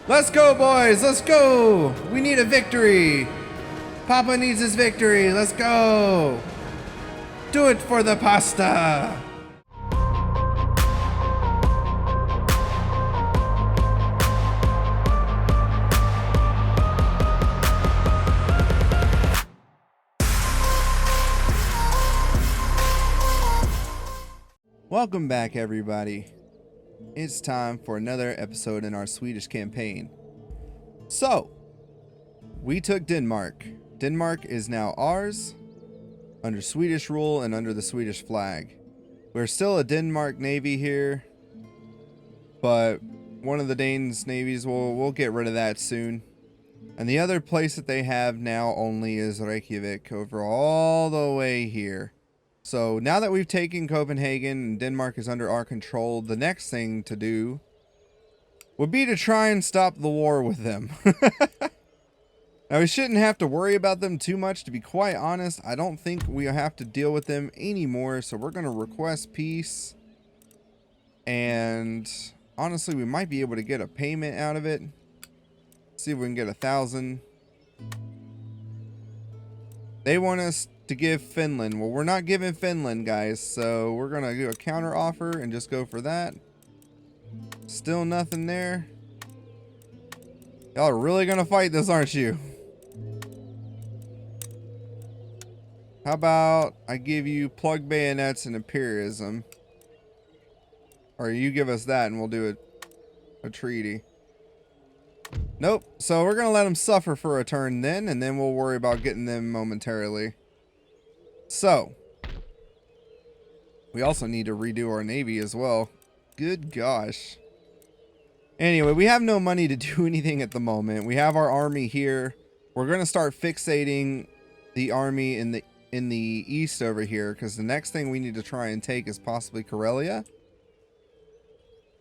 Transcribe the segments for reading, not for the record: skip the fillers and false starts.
Let's go, boys. Let's go. We need a victory. Papa needs his victory. Let's go. Do it for the pasta. Welcome back, everybody. It's time for another episode in our Swedish campaign. So, we took Denmark. Denmark is now ours, under Swedish rule and under the Swedish flag. We're still a Denmark navy here, but one of the Danes' navies, we'll get rid of that soon. And the other place that they have now only is Reykjavik, over all the way here. So now that we've taken Copenhagen and Denmark is under our control, the next thing to do would be to try and stop the war with them. Now, we shouldn't have to worry about them too much. To be quite honest, I don't think we have to deal with them anymore. So we're going to request peace. And honestly, we might be able to get a payment out of it. See if we can get 1,000. They want us to give Finland. Well, we're not giving Finland, guys. So we're going to do a counter offer and just go for that. Still nothing there. Y'all are really going to fight this, aren't you? How about I give you plug bayonets and imperialism? Or you give us that and we'll do a treaty. Nope. So we're going to let them suffer for a turn then, and then we'll worry about getting them momentarily. So, we also need to redo our navy as well. Good gosh. Anyway, we have no money to do anything at the moment. We have our army here. We're going to start fixating the army in the east over here, because the next thing we need to try and take is possibly Karelia.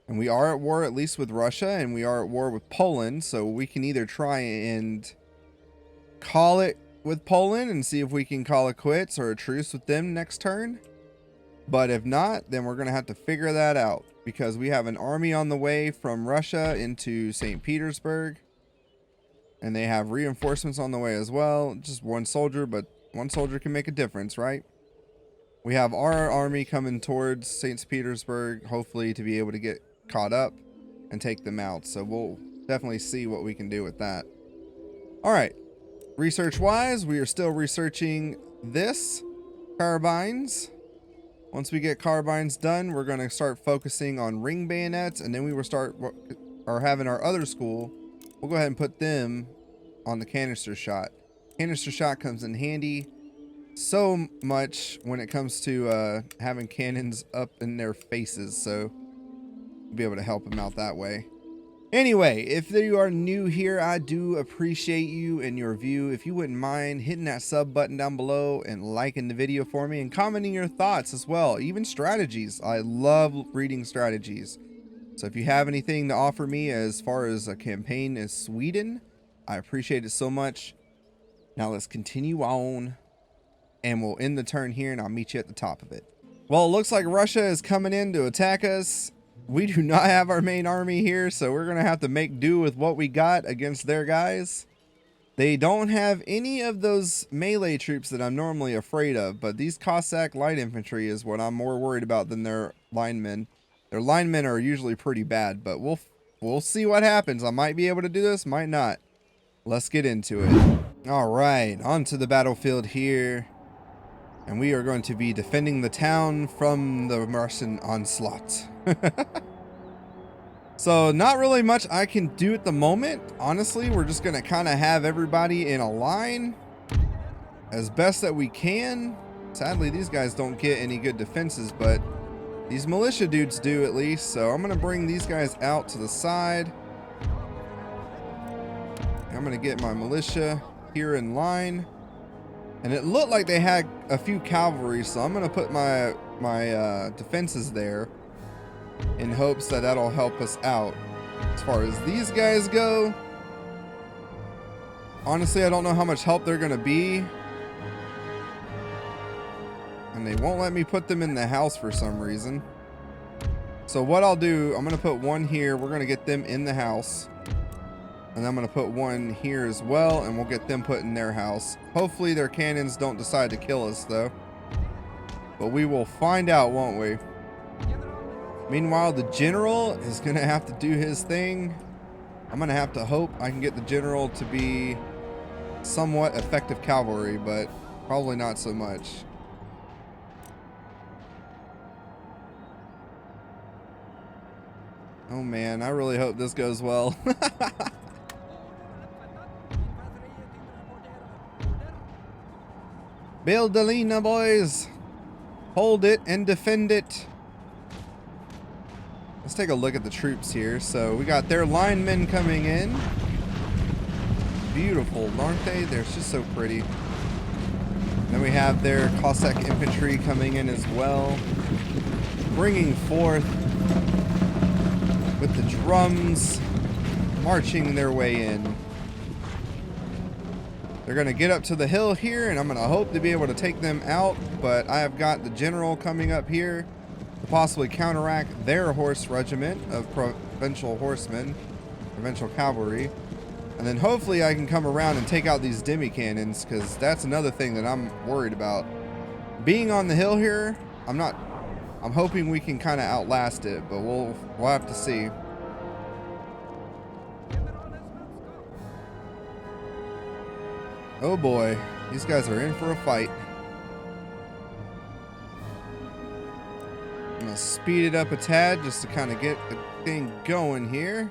And we are at war at least with Russia, and we are at war with Poland, so we can either try and call it with Poland and see if we can call it quits or a truce with them next turn. But if not, then we're going to have to figure that out, because we have an army on the way from Russia into St. Petersburg, and they have reinforcements on the way as well. Just one soldier, but one soldier can make a difference, right? We have our army coming towards St. Petersburg, hopefully to be able to get caught up and take them out. So we'll definitely see what we can do with that. All right. Research wise, we are still researching this carbines. Once we get carbines done, we're going to start focusing on ring bayonets, and then we will start having our other school. We'll go ahead and put them on the canister shot. Canister shot comes in handy so much when it comes to having cannons up in their faces, so we'll be able to help them out that way. Anyway, if you are new here, I do appreciate you and your view. If you wouldn't mind hitting that sub button down below and liking the video for me and commenting your thoughts as well, even strategies. I love reading strategies. So if you have anything to offer me as far as a campaign as Sweden, I appreciate it so much. Now let's continue on, and we'll end the turn here, and I'll meet you at the top of it. Well, it looks like Russia is coming in to attack us. We do not have our main army here, so we're going to have to make do with what we got against their guys. They don't have any of those melee troops that I'm normally afraid of, but these Cossack light infantry is what I'm more worried about than their linemen. Their linemen are usually pretty bad, but we'll see what happens. I might be able to do this, might not. Let's get into it. All right, onto the battlefield here. And we are going to be defending the town from the Russian onslaught. So not really much I can do at the moment. Honestly, we're just going to kind of have everybody in a line as best that we can. Sadly, these guys don't get any good defenses, but these militia dudes do at least. So I'm going to bring these guys out to the side. I'm going to get my militia here in line. And it looked like they had a few cavalry, so I'm going to put my defenses there in hopes that that'll help us out. As far as these guys go, honestly, I don't know how much help they're going to be. And they won't let me put them in the house for some reason. So what I'll do, I'm going to put one here. We're going to get them in the house. And I'm going to put one here as well, and we'll get them put in their house. Hopefully their cannons don't decide to kill us, though. But we will find out, won't we? Meanwhile, the general is going to have to do his thing. I'm going to have to hope I can get the general to be somewhat effective cavalry, but probably not so much. Oh man, I really hope this goes well. Build the Lena, boys. Hold it and defend it. Let's take a look at the troops here. So we got their linemen coming in. Beautiful, aren't they? They're just so pretty. Then we have their Cossack infantry coming in as well, bringing forth with the drums, marching their way in. They're going to get up to the hill here, and I'm going to hope to be able to take them out, but I have got the general coming up here to possibly counteract their horse regiment of provincial horsemen, provincial cavalry. And then hopefully I can come around and take out these demi cannons, because that's another thing that I'm worried about. Being on the hill here, I'm hoping we can kind of outlast it, but we'll have to see. Oh boy, these guys are in for a fight. I'm gonna speed it up a tad just to kind of get the thing going here.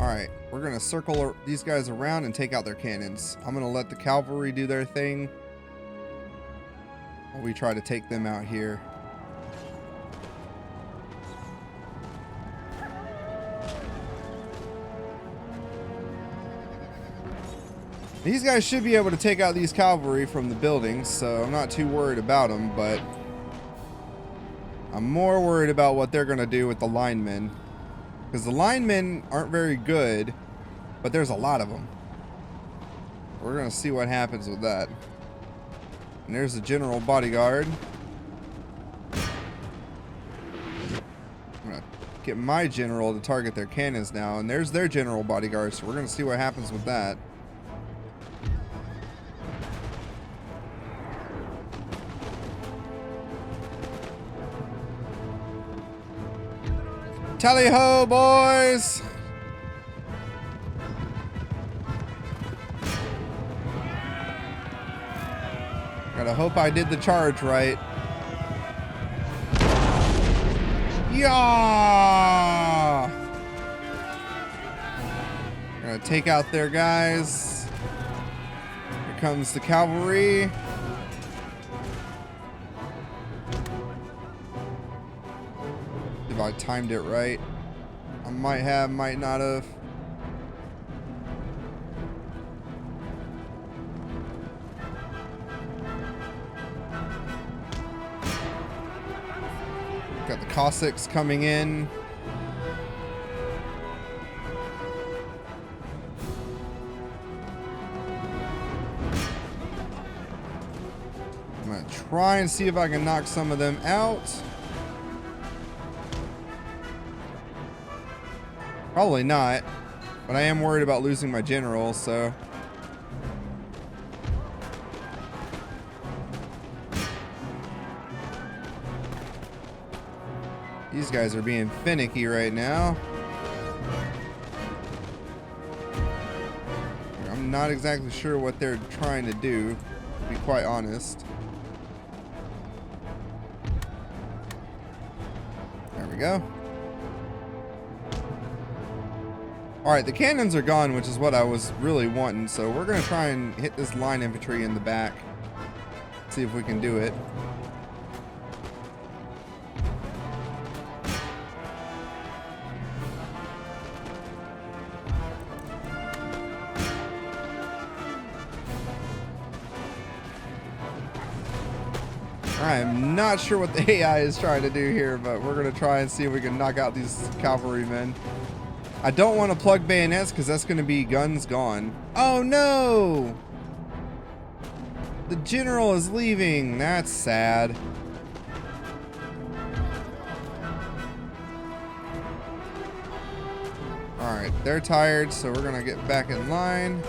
Alright, we're gonna circle these guys around and take out their cannons. I'm gonna let the cavalry do their thing while we try to take them out here. These guys should be able to take out these cavalry from the buildings, so I'm not too worried about them, but I'm more worried about what they're going to do with the linemen. Because the linemen aren't very good, but there's a lot of them. We're going to see what happens with that. And there's the general bodyguard. I'm going to get my general to target their cannons now, and there's their general bodyguard, so we're going to see what happens with that. Tally ho, boys! Gotta hope I did the charge right. Yeah! Gonna take out their guys. Here comes the cavalry. If I timed it right. I might have, might not have. Got the Cossacks coming in. I'm gonna try and see if I can knock some of them out. Probably not, but I am worried about losing my general, so. These guys are being finicky right now. I'm not exactly sure what they're trying to do, to be quite honest. There we go. Alright, the cannons are gone, which is what I was really wanting, so we're going to try and hit this line infantry in the back. See if we can do it. I'm not sure what the AI is trying to do here, but we're going to try and see if we can knock out these cavalrymen. I don't want to plug bayonets because that's going to be guns gone. Oh no! The general is leaving. That's sad. Alright, they're tired, so we're gonna get back in line.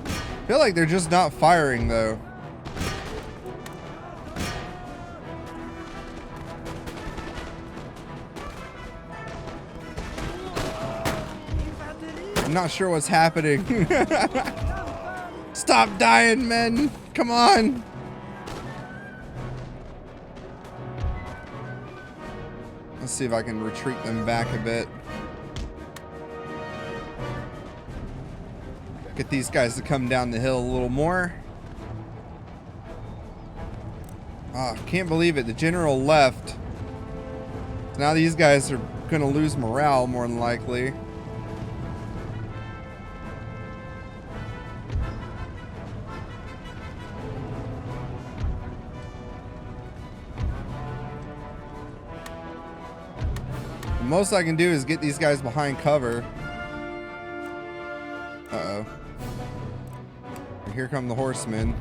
I feel like they're just not firing, though. I'm not sure what's happening. Stop dying, men! Come on! Let's see if I can retreat them back a bit. Get these guys to come down the hill a little more. Ah, can't believe it. The general left. So now these guys are gonna lose morale more than likely. The most I can do is get these guys behind cover. Uh-oh. Here come the horsemen.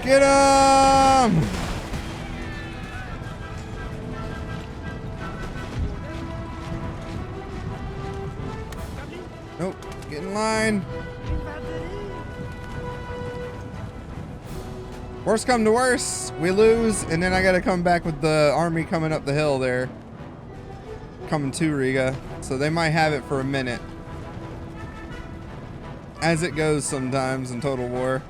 Get him! Nope, get in line. Worst come to worst, we lose, and then I gotta come back with the army coming up the hill there. Coming to Riga. So they might have it for a minute. As it goes sometimes in Total War.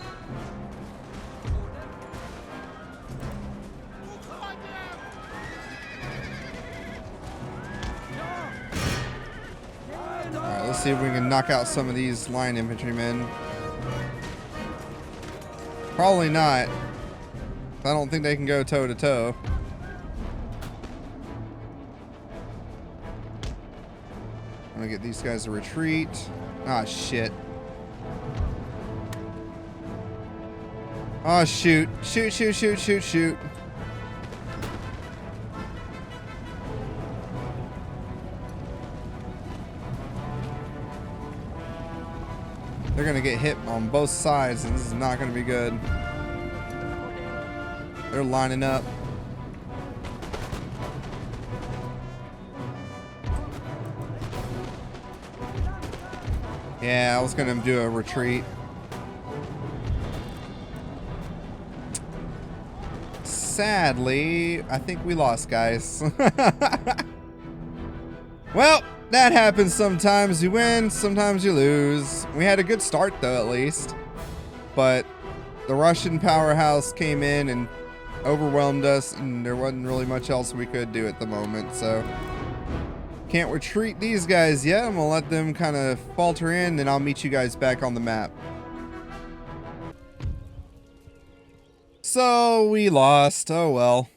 Alright, let's see if we can knock out some of these line infantrymen. Probably not. I don't think they can go toe to toe. I'm gonna get these guys to retreat. Ah, shit. Oh, shoot. Shoot, shoot, shoot, shoot, shoot. They're gonna get hit on both sides, and this is not gonna be good. They're lining up. Yeah, I was gonna do a retreat. Sadly, I think we lost, guys. Well, that happens sometimes. You win, sometimes you lose. We had a good start, though, at least. But the Russian powerhouse came in and overwhelmed us, and there wasn't really much else we could do at the moment, so can't retreat these guys yet. I'm gonna let them kind of falter in, then I'll meet you guys back on the map. So we lost. Oh well,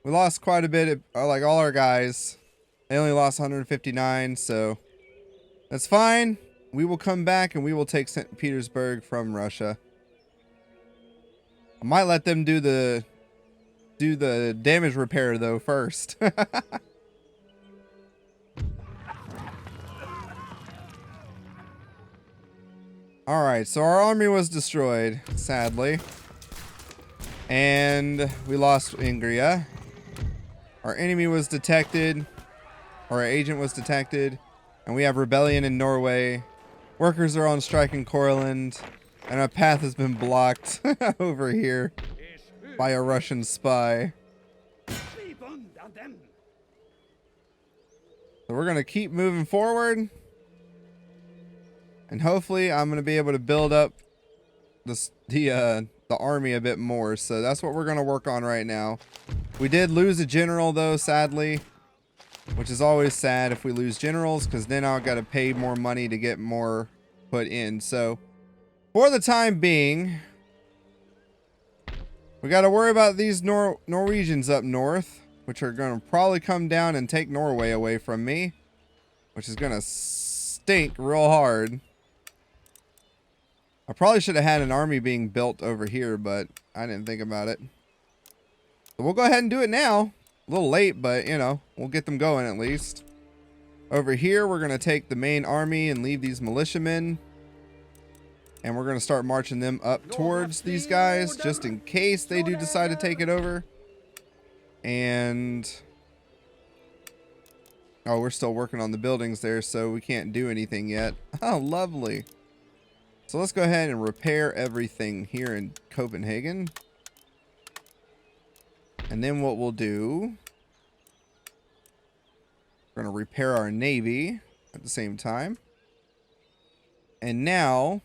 we lost quite a bit, like all our guys. They only lost 159, so that's fine. We will come back and we will take St. Petersburg from Russia. I might let them do the damage repair though first. Alright, so our army was destroyed, sadly. And we lost Ingria. Our enemy was detected. Or our agent was detected. And we have rebellion in Norway. Workers are on strike in Courland. And our path has been blocked over here by a Russian spy. So we're going to keep moving forward. And hopefully I'm going to be able to build up the army a bit more. So that's what we're going to work on right now. We did lose a general though, sadly. Which is always sad if we lose generals, because then I've got to pay more money to get more put in. So for the time being, we got to worry about these Norwegians up north, which are going to probably come down and take Norway away from me, which is going to stink real hard. I probably should have had an army being built over here, but I didn't think about it. So we'll go ahead and do it now. A little late, but you know, we'll get them going at least. Over here, we're going to take the main army and leave these militiamen. And we're going to start marching them up towards these guys, just in case they do decide to take it over. And oh, we're still working on the buildings there, so we can't do anything yet. Oh, lovely. So let's go ahead and repair everything here in Copenhagen. And then what we'll do, we're going to repair our navy at the same time. And now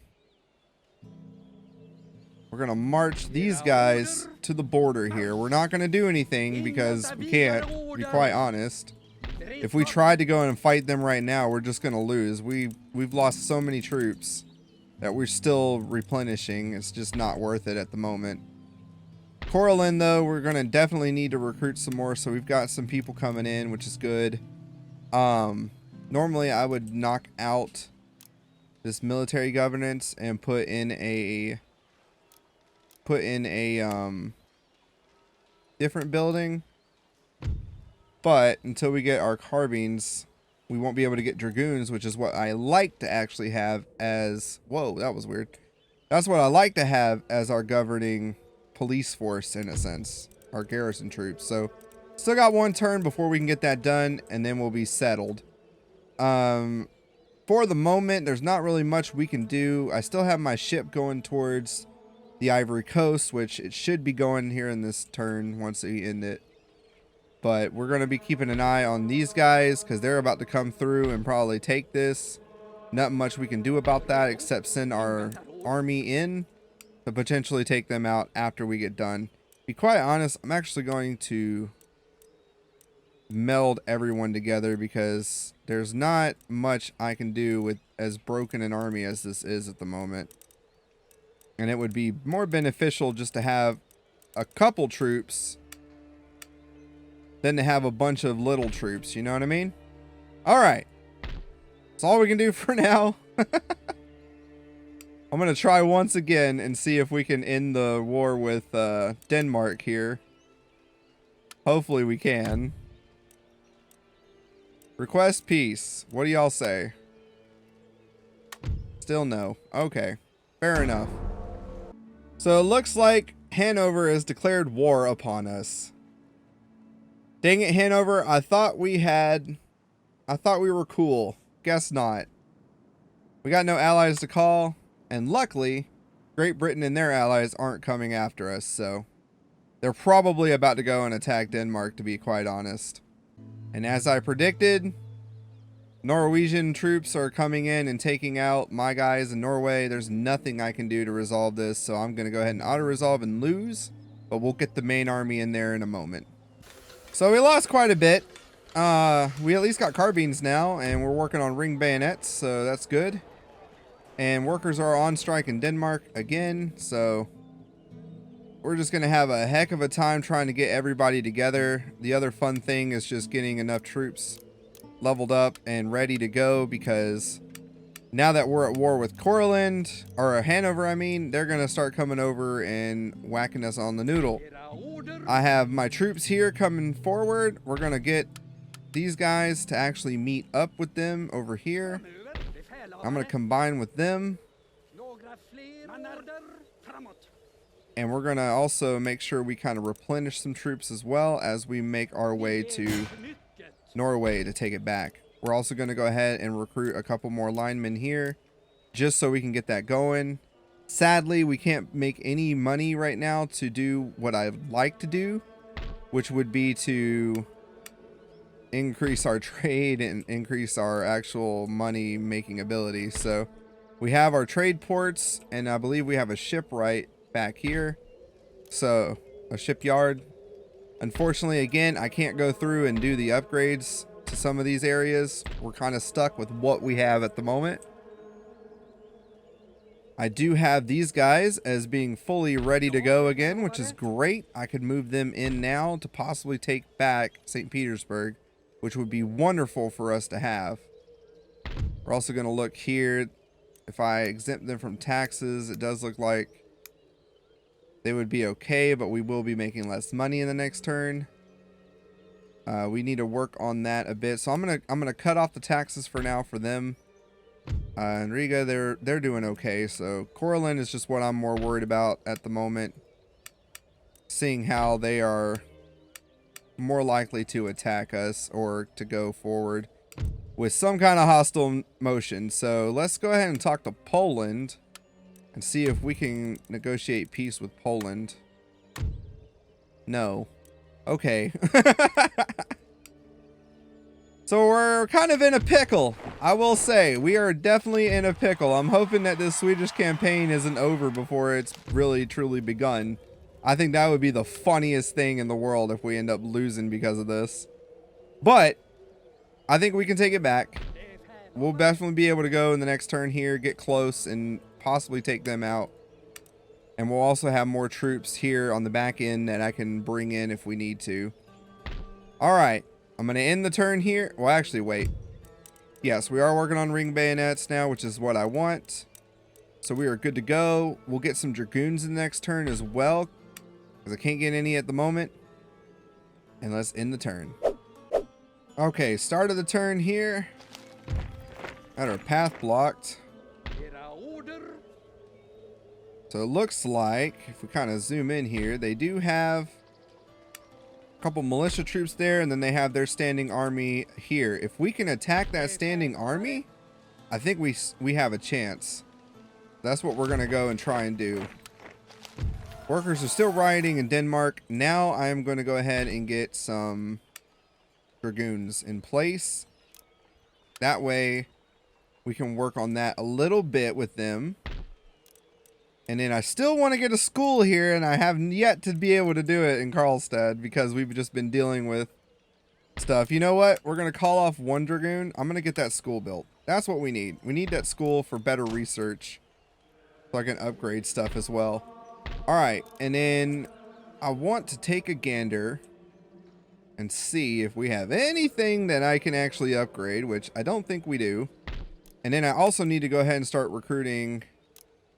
we're going to march these guys to the border here. We're not going to do anything because we can't, to be quite honest. If we tried to go in and fight them right now, we're just going to lose. We've lost so many troops that we're still replenishing. It's just not worth it at the moment. Coraline, though, we're going to definitely need to recruit some more. So we've got some people coming in, which is good. Normally I would knock out this military governance and put in a different building, but until we get our carbines, we won't be able to get dragoons, which is what I like to actually have as, whoa, that was weird. That's what I like to have as our governing police force, in a sense, our garrison troops. So still got one turn before we can get that done, and then we'll be settled. For the moment, there's not really much we can do. I still have my ship going towards the Ivory Coast, which it should be going here in this turn once we end it. But we're going to be keeping an eye on these guys because they're about to come through and probably take this. Not much we can do about that except send our army in to potentially take them out after we get done. To be quite honest, I'm actually going to meld everyone together because there's not much I can do with as broken an army as this is at the moment. And it would be more beneficial just to have a couple troops than to have a bunch of little troops, you know what I mean? All right. That's all we can do for now. I'm going to try once again and see if we can end the war with Denmark here. Hopefully we can. Request peace. What do y'all say? Still no. Okay. Fair enough. So it looks like Hanover has declared war upon us. Dang it, Hanover. I thought we were cool. Guess not. We got no allies to call. And luckily, Great Britain and their allies aren't coming after us. So they're probably about to go and attack Denmark, to be quite honest. And as I predicted, Norwegian troops are coming in and taking out my guys in Norway. There's nothing I can do to resolve this, so I'm going to go ahead and auto-resolve and lose. But we'll get the main army in there in a moment. So we lost quite a bit. We at least got carbines now, and we're working on ring bayonets, so that's good. And workers are on strike in Denmark again, so we're just going to have a heck of a time trying to get everybody together. The other fun thing is just getting enough troops leveled up and ready to go, because now that we're at war with Courland, or Hanover, I mean, they're going to start coming over and whacking us on the noodle. I have my troops here coming forward. We're going to get these guys to actually meet up with them over here. I'm going to combine with them. And we're going to also make sure we kind of replenish some troops as well as we make our way to Norway to take it back. We're also going to go ahead and recruit a couple more linemen here just so we can get that going. Sadly, we can't make any money right now to do what I'd like to do, which would be to increase our trade and increase our actual money making ability. So we have our trade ports, and I believe we have a shipwright back here. So a shipyard. Unfortunately, again, I can't go through and do the upgrades to some of these areas. We're kind of stuck with what we have at the moment. I do have these guys as being fully ready to go again, which is great. I could move them in now to possibly take back St. Petersburg, which would be wonderful for us to have. We're also going to look here. If I exempt them from taxes, it does look like they would be okay, but we will be making less money in the next turn. We need to work on that a bit. So I'm gonna cut off the taxes for now for them. And Riga, they're doing okay. So Corlin is just what I'm more worried about at the moment, seeing how they are more likely to attack us or to go forward with some kind of hostile motion. So let's go ahead and talk to Poland and see if we can negotiate peace with Poland. No. Okay. So we're kind of in a pickle. I will say, we are definitely in a pickle. I'm hoping that this Swedish campaign isn't over before it's really truly begun. I think that would be the funniest thing in the world if we end up losing because of this. But I think we can take it back. We'll definitely be able to go in the next turn here, get close, and possibly take them out. And we'll also have more troops here on the back end that I can bring in if we need to. All right. I'm going to end the turn here. Well, actually, wait. Yes, we are working on ring bayonets now, which is what I want. So we are good to go. We'll get some dragoons in the next turn as well, because I can't get any at the moment. And let's end the turn. Okay, start of the turn here. Got our path blocked. So it looks like, if we kind of zoom in here, they do have couple militia troops there, and then they have their standing army here. If we can attack that standing army, I think we have a chance. That's what we're gonna go and try and do. Workers are still rioting in Denmark. Now I am going to go ahead and get some dragoons in place. That way we can work on that a little bit with them. And then I still want to get a school here, and I have yet to be able to do it in Karlstad because we've just been dealing with stuff. You know what? We're going to call off one dragoon. I'm going to get that school built. That's what we need. We need that school for better research so I can upgrade stuff as well. All right. And then I want to take a gander and see if we have anything that I can actually upgrade, which I don't think we do. And then I also need to go ahead and start recruiting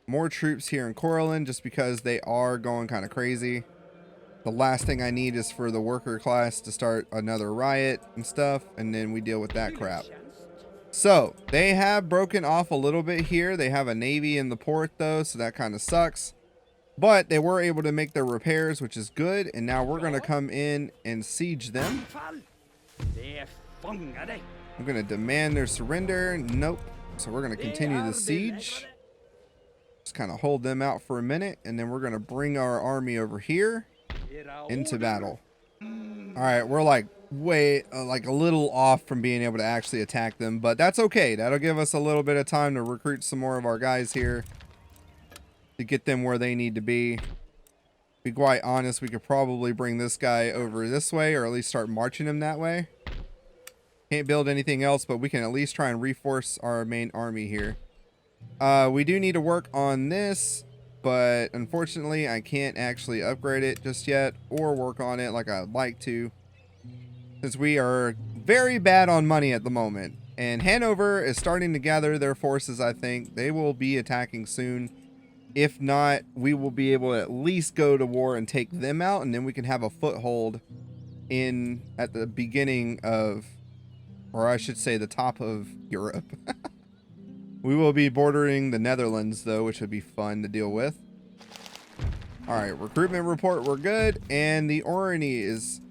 more troops here in Corlin, just because they are going kind of crazy. The last thing I need is for the worker class to start another riot and stuff, and then we deal with that crap. So they have broken off a little bit here. They have a navy in the port though, so that kind of sucks. But they were able to make their repairs, which is good. And now we're going to come in and siege them. I'm going to demand their surrender. Nope. So we're going to continue the siege. Just kind of hold them out for a minute, and then we're going to bring our army over here into battle. All right, we're like way like a little off from being able to actually attack them, but that's okay. That'll give us a little bit of time to recruit some more of our guys here to get them where they need to be. To be quite honest, we could probably bring this guy over this way, or at least start marching him that way. Can't build anything else, but we can at least try and reinforce our main army here. We do need to work on this, but unfortunately I can't actually upgrade it just yet or work on it like I'd like to, since we are very bad on money at the moment. And Hanover is starting to gather their forces. I think they will be attacking soon. If not, we will be able to at least go to war and take them out, and then we can have a foothold in at the beginning of, or I should say the top of Europe. We will be bordering the Netherlands though, which would be fun to deal with. All right, recruitment report, we're good. And the orrery is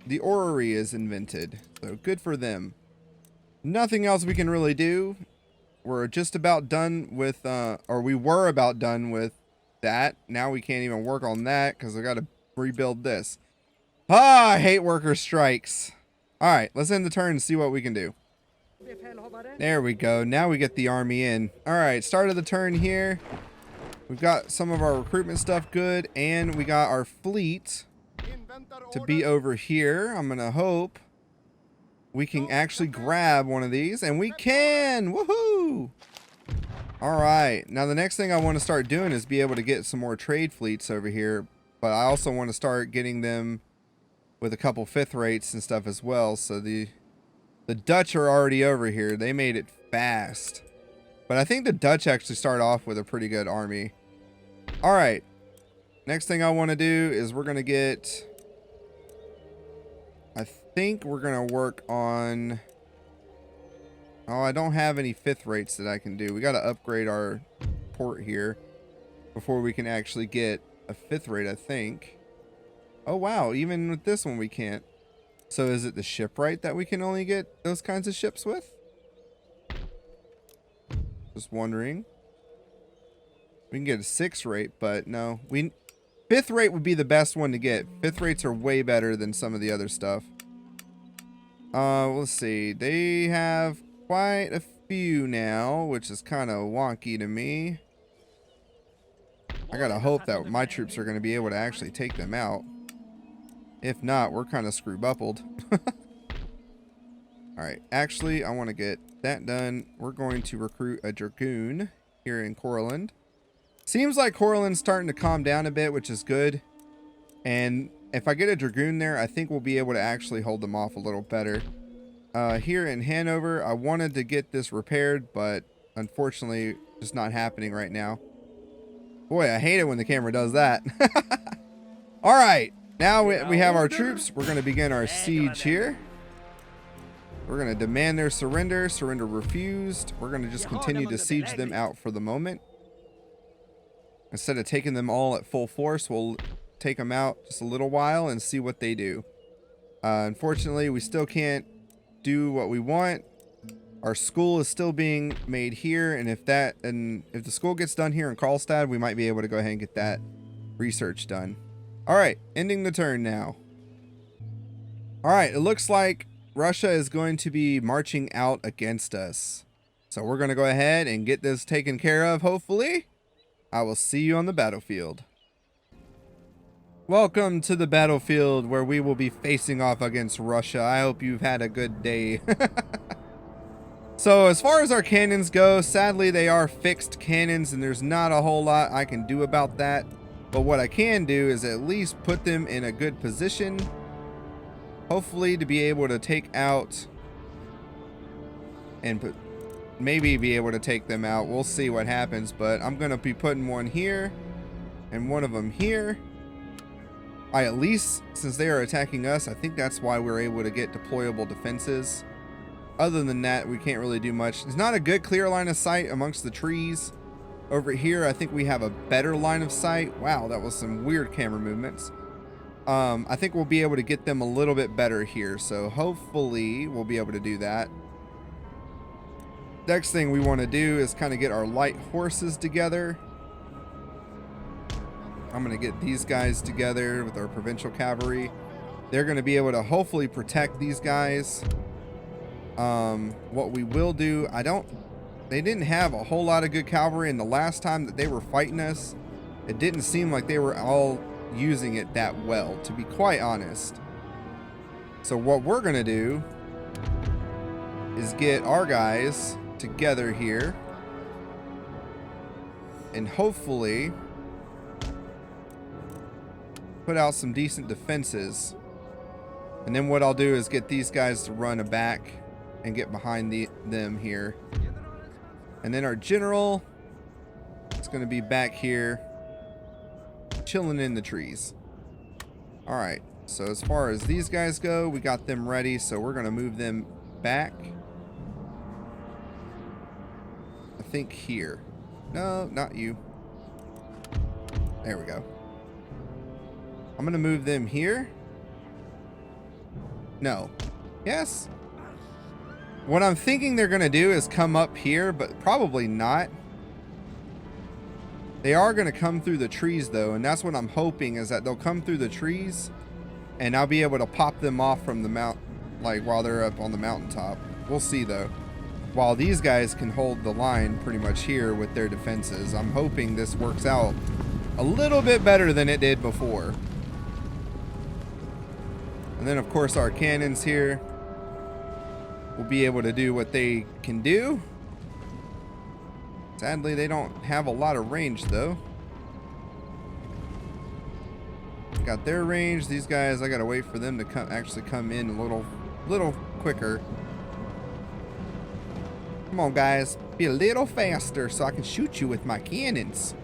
invented, so good for them. Nothing else we can really do. We're just about done with, or we were about done with that. Now we can't even work on that because I got to rebuild this. Ah, I hate worker strikes. All right, let's end the turn and see what we can do. There we go. Now we get the army in. All right, start of the turn here. We've got some of our recruitment stuff good, and we got our fleet to be over here. I'm going to hope we can actually grab one of these, and we can. Woohoo! All right. Now the next thing I want to start doing is be able to get some more trade fleets over here, but I also want to start getting them with a couple fifth rates and stuff as well. So the Dutch are already over here. They made it fast. But I think the Dutch actually start off with a pretty good army. All right. Next thing I want to do is we're going to get... think we're going to work on... Oh, I don't have any 5th rates that I can do. We got to upgrade our port here before we can actually get a 5th rate, I think. Oh, wow. Even with this one, we can't. So is it the shipwright that we can only get those kinds of ships with? Just wondering. We can get a 6 rate, but no. 5th rate would be the best one to get. 5th rates are way better than some of the other stuff. Let's see. They have quite a few now, which is kind of wonky to me. I gotta hope that my troops are going to be able to actually take them out. If not, we're kind of screw-buckled. Alright, actually, I want to get that done. We're going to recruit a Dragoon here in Courland. Seems like Courland's starting to calm down a bit, which is good. And if I get a Dragoon there, I think we'll be able to actually hold them off a little better. Here in Hanover, I wanted to get this repaired, but unfortunately, just not happening right now. Boy, I hate it when the camera does that. Alright, now we have our troops. We're going to begin our siege here. We're going to demand their surrender. Surrender refused. We're going to just continue to siege them out for the moment. Instead of taking them all at full force, we'll take them out just a little while and see what they do. Unfortunately, we still can't do what we want. Our school is still being made here, and if the school gets done here in Karlstad, we might be able to go ahead and get that research done. All right, ending the turn now. All right, it looks like Russia is going to be marching out against us. So we're going to go ahead and get this taken care of, hopefully. I will see you on the battlefield. Welcome to the battlefield where we will be facing off against Russia. I hope you've had a good day. So as far as our cannons go, sadly they are fixed cannons and there's not a whole lot I can do about that. But what I can do is at least put them in a good position. Hopefully to be able to take out and maybe be able to take them out. We'll see what happens, but I'm going to be putting one here and one of them here. At least, since they are attacking us, I think that's why we're able to get deployable defenses. Other than that, we can't really do much. It's not a good clear line of sight amongst the trees. Over here, I think we have a better line of sight. Wow, that was some weird camera movements. I think we'll be able to get them a little bit better here. So hopefully we'll be able to do that. Next thing we want to do is kind of get our light horses together. I'm going to get these guys together with our provincial cavalry. They're going to be able to hopefully protect these guys. What we will do, they didn't have a whole lot of good cavalry, and the last time that they were fighting us, it didn't seem like they were all using it that well, to be quite honest. So what we're going to do is get our guys together here and hopefully put out some decent defenses. And then what I'll do is get these guys to run back and get behind them here. And then our general is going to be back here chilling in the trees. All right, so as far as these guys go, we got them ready, so we're going to move them back. I think here. No, not you. There we go. I'm going to move them here. No. Yes. What I'm thinking they're going to do is come up here, but probably not. They are going to come through the trees, though, and that's what I'm hoping, is that they'll come through the trees, and I'll be able to pop them off from the mount, like while they're up on the mountaintop. We'll see, though. While these guys can hold the line pretty much here with their defenses, I'm hoping this works out a little bit better than it did before. And then, of course, our cannons here will be able to do what they can do. Sadly, they don't have a lot of range, though. Got their range. These guys, I gotta wait for them to actually come in a little quicker. Come on, guys. Be a little faster so I can shoot you with my cannons.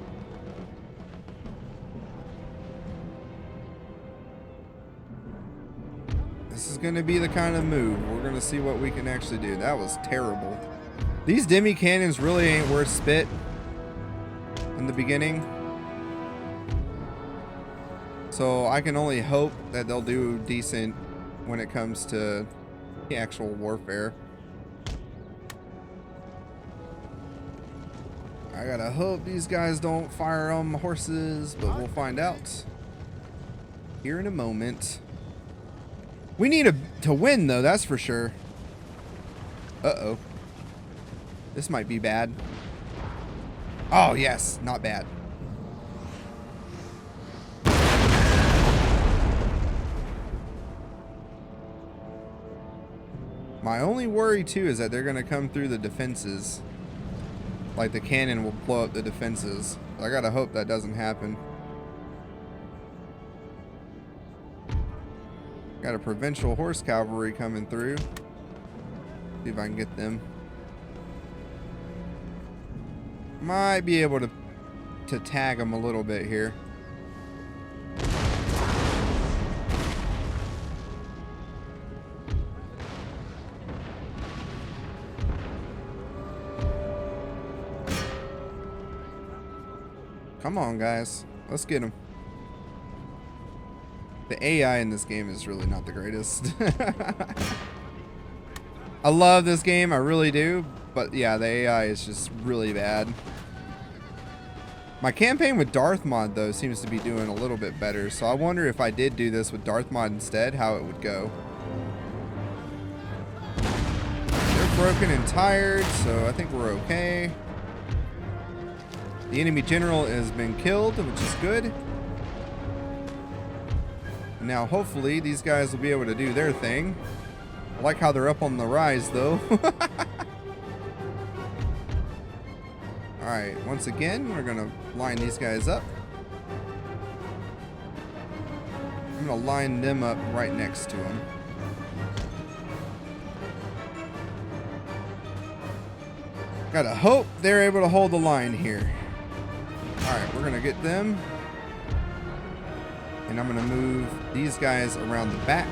This is going to be the kind of move. We're going to see what we can actually do. That was terrible. These demi cannons really ain't worth spit in the beginning. So I can only hope that they'll do decent when it comes to the actual warfare. I gotta hope these guys don't fire on horses, but we'll find out here in a moment. We need to win, though, that's for sure. Uh-oh. This might be bad. Oh, yes, not bad. My only worry, too, is that they're going to come through the defenses. Like the cannon will blow up the defenses. I gotta hope that doesn't happen. Got a provincial horse cavalry coming through. See if I can get them. Might be able to tag them a little bit here. Come on, guys. Let's get them. The AI in this game is really not the greatest. I love this game, I really do. But yeah, the AI is just really bad. My campaign with Darth Mod, though, seems to be doing a little bit better. So I wonder if I did do this with Darth Mod instead, how it would go. They're broken and tired, so I think we're okay. The enemy general has been killed, which is good. Now, hopefully, these guys will be able to do their thing. I like how they're up on the rise, though. Alright, once again, we're going to line these guys up. I'm going to line them up right next to them. Gotta hope they're able to hold the line here. Alright, we're going to get them. And I'm going to move these guys around the back.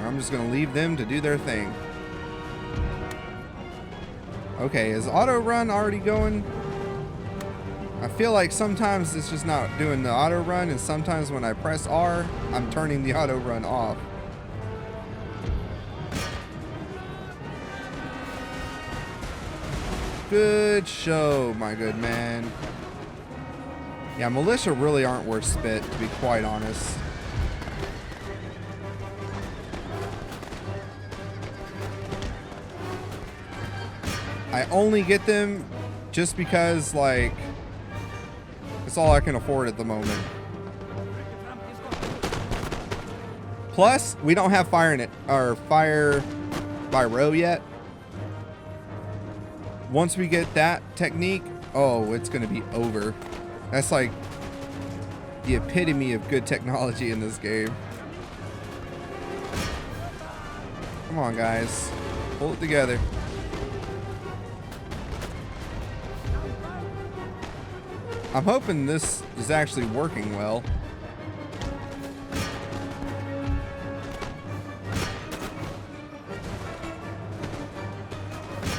I'm just going to leave them to do their thing. Okay, is auto run already going? I feel like sometimes it's just not doing the auto run, and sometimes when I press R, I'm turning the auto run off. Good show, my good man. Yeah, militia really aren't worth spit, to be quite honest. I only get them just because, like, it's all I can afford at the moment. Plus, we don't have fire in it, or fire by row yet. Once we get that technique, oh, it's going to be over. That's like the epitome of good technology in this game. Come on, guys. Pull it together. I'm hoping this is actually working well.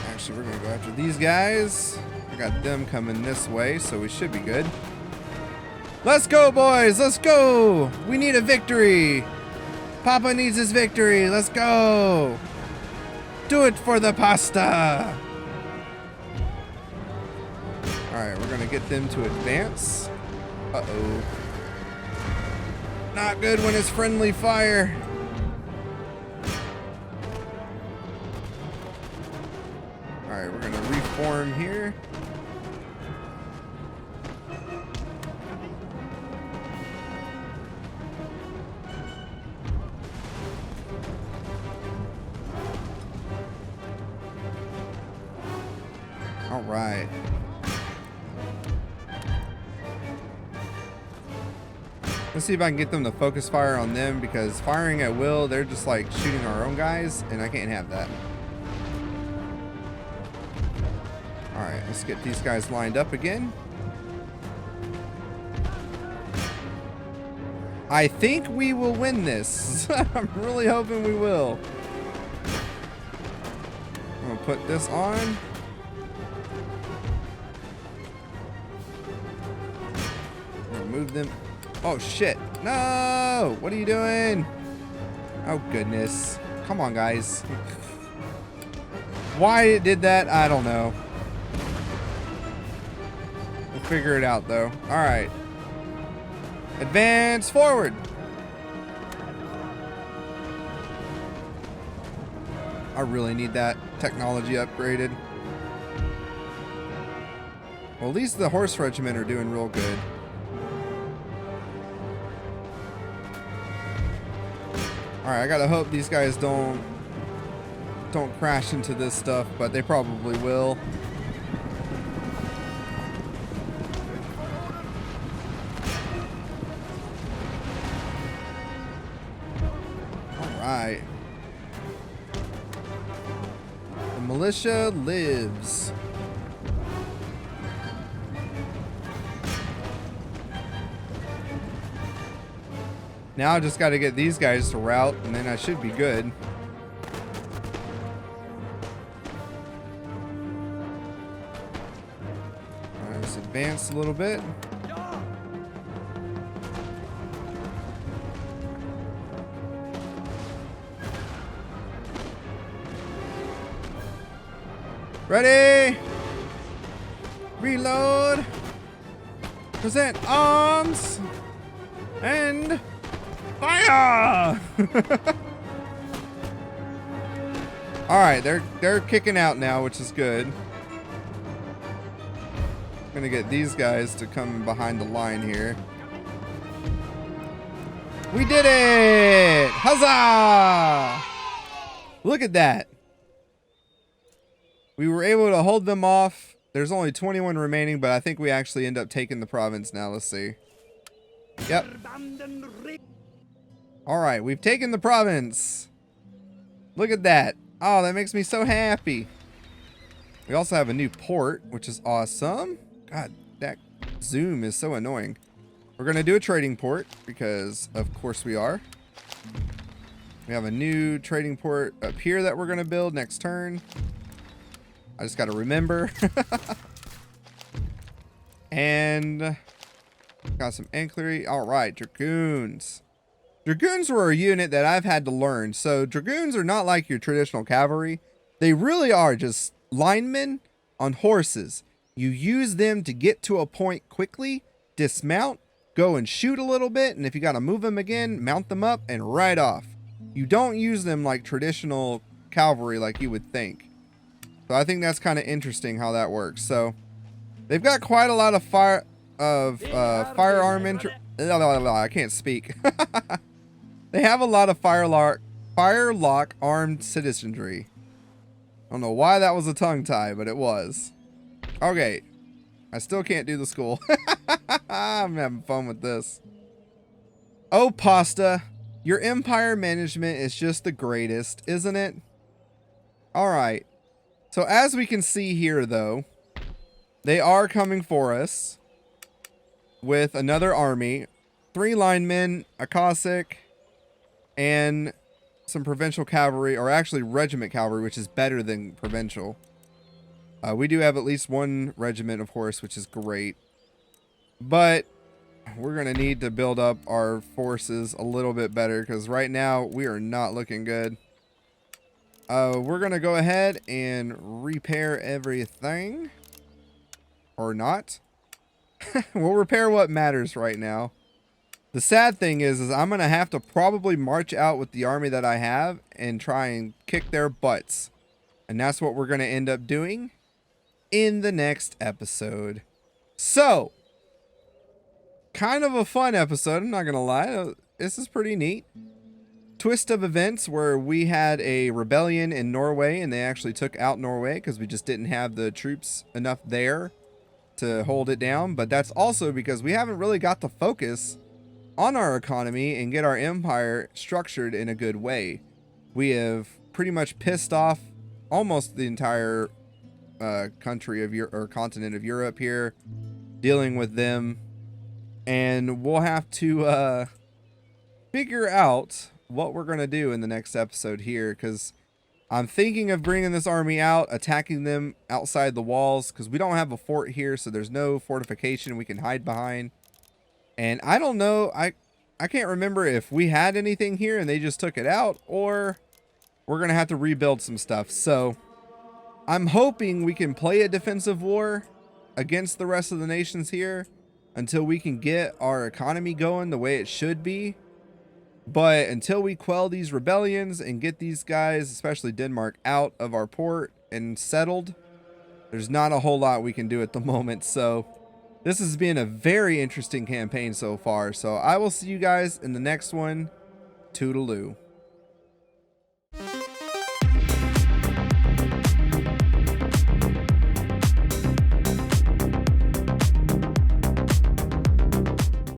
Actually, we're going to go after these guys. I got them coming this way, so we should be good. Let's go, boys. Let's go. We need a victory. Papa needs his victory. Let's go. Do it for the pasta. Alright, we're going to get them to advance. Uh-oh. Not good when it's friendly fire. Alright, we're going to reform here. Alright. Let's see if I can get them to focus fire on them, because firing at will, they're just like shooting our own guys, and I can't have that. Alright, let's get these guys lined up again. I think we will win this. I'm really hoping we will. I'm gonna put this on. Move them. Oh shit. No! What are you doing? Oh goodness. Come on, guys. Why it did that, I don't know. We'll figure it out though. Alright. Advance forward. I really need that technology upgraded. Well, at least the horse regiment are doing real good. Alright, I gotta hope these guys don't crash into this stuff, but they probably will. Alright. The militia lives. Now I just got to get these guys to rout, and then I should be good. Alright, let's advance a little bit. Ready? Reload. Present arms. And fire! Alright, they're kicking out now, which is good. I'm gonna get these guys to come behind the line here. We did it! Huzzah! Look at that. We were able to hold them off. There's only 21 remaining, but I think we actually end up taking the province now. Let's see. Yep. Alright, we've taken the province. Look at that. Oh, that makes me so happy. We also have a new port, which is awesome. God, that zoom is so annoying. We're going to do a trading port, because of course we are. We have a new trading port up here that we're going to build next turn. I just got to remember. And got some ancillary. All right, dragoons. Dragoons were a unit that I've had to learn. So dragoons are not like your traditional cavalry. They really are just linemen on horses. You use them to get to a point quickly, dismount, go and shoot a little bit, and if you got to move them again, mount them up and ride off. You don't use them like traditional cavalry like you would think. So I think that's kind of interesting how that works. So they've got quite a lot of firearm I can't speak. They have a lot of firelock armed citizenry. I don't know why that was a tongue tie, but it was. Okay. I still can't do the school. I'm having fun with this. Oh, Pasta. Your empire management is just the greatest, isn't it? Alright. So as we can see here, though, they are coming for us with another army. 3 linemen, a Cossack, and some provincial cavalry, or actually regiment cavalry, which is better than provincial. We do have at least 1 regiment of horse, which is great. But we're going to need to build up our forces a little bit better, because right now we are not looking good. We're going to go ahead and repair everything. Or not. We'll repair what matters right now. The sad thing is I'm going to have to probably march out with the army that I have and try and kick their butts. And that's what we're going to end up doing in the next episode. So, kind of a fun episode, I'm not going to lie. This is pretty neat. Twist of events where we had a rebellion in Norway and they actually took out Norway because we just didn't have the troops enough there to hold it down. But that's also because we haven't really got the focus on our economy and get our empire structured in a good way. We have pretty much pissed off almost the entire country of or continent of Europe here, dealing with them, and we'll have to figure out what we're going to do in the next episode here, because I'm thinking of bringing this army out, attacking them outside the walls, because we don't have a fort here, so there's no fortification we can hide behind. And I don't know, I can't remember if we had anything here and they just took it out, or we're going to have to rebuild some stuff. So I'm hoping we can play a defensive war against the rest of the nations here until we can get our economy going the way it should be. But until we quell these rebellions and get these guys, especially Denmark, out of our port and settled, there's not a whole lot we can do at the moment. So this has been a very interesting campaign so far. So I will see you guys in the next one. Toodaloo.